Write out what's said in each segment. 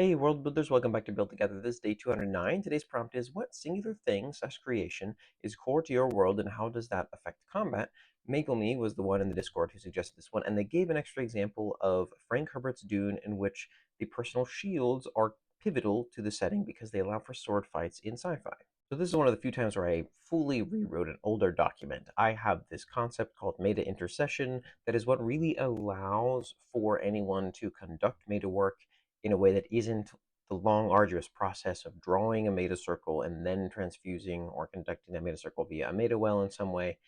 Hey world builders, welcome back to Build Together. This is day 209. Today's prompt is what singular thing slash creation is core to your world and how does that affect combat? Me was the one in the Discord who suggested this one, and they gave an extra example of Frank Herbert's Dune, in which the personal shields are pivotal to the setting because they allow for sword fights in sci-fi. So this is one of the few times where I fully rewrote an older document. I have this concept called Meyda Intercession that is what really allows for anyone to conduct Meyda work in a way that isn't the long, arduous process of drawing a Meyda circle and then transfusing or conducting that Meyda circle via a Meyda well in some way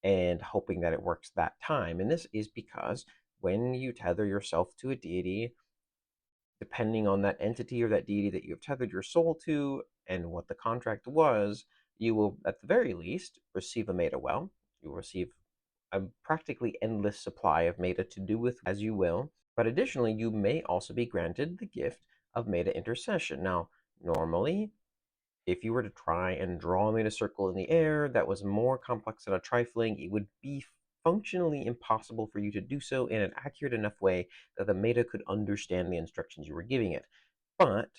and hoping that it works that time. And this is because when you tether yourself to a deity, depending on that entity or that deity that you have tethered your soul to and what the contract was, you will, at the very least, receive a Meyda well. You will receive a practically endless supply of Meyda to do with as you will. But additionally, you may also be granted the gift of Meyda Intercession. Now, normally, if you were to try and draw a Meyda circle in the air that was more complex than a trifling, it would be functionally impossible for you to do so in an accurate enough way that the Meyda could understand the instructions you were giving it. But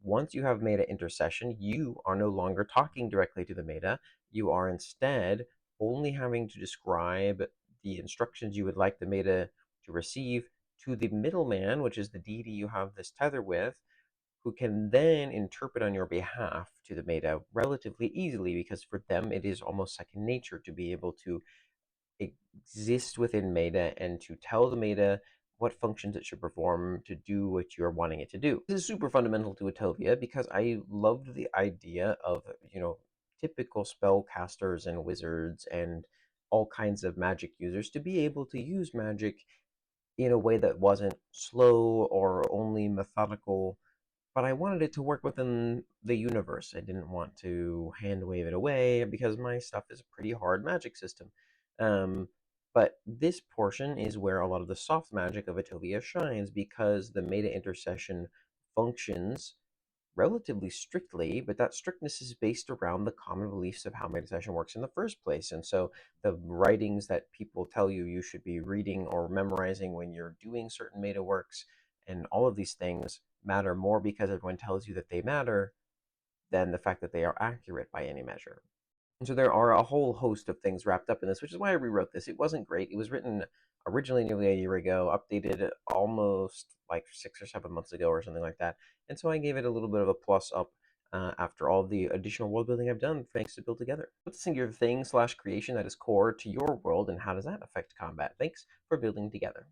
once you have Meyda Intercession, you are no longer talking directly to the Meyda. You are instead only having to describe the instructions you would like the Meyda to receive to the middleman, which is the deity you have this tether with, who can then interpret on your behalf to the Meyda relatively easily, because for them it is almost second nature to be able to exist within Meyda and to tell the Meyda what functions it should perform to do what you're wanting it to do. This is super fundamental to Attovia because I loved the idea of, typical spellcasters and wizards and all kinds of magic users to be able to use magic in a way that wasn't slow or only methodical, but I wanted it to work within the universe. I didn't want to hand wave it away because my stuff is a pretty hard magic system. Um, but this portion is where a lot of the soft magic of Attovia shines because the Meta Intercession functions relatively strictly, but that strictness is based around the common beliefs of how meditation works in the first place. And so the writings that people tell you you should be reading or memorizing when you're doing certain meta works and all of these things matter more because everyone tells you that they matter than the fact that they are accurate by any measure. And so there are a whole host of things wrapped up in this, which is why I rewrote this. It wasn't great. It was written originally nearly a year ago, updated almost like 6 or 7 months ago or something like that. And so I gave it a little bit of a plus up after all the additional world building I've done thanks to Build Together. What's the singular thing slash creation that is core to your world and how does that affect combat? Thanks for building together.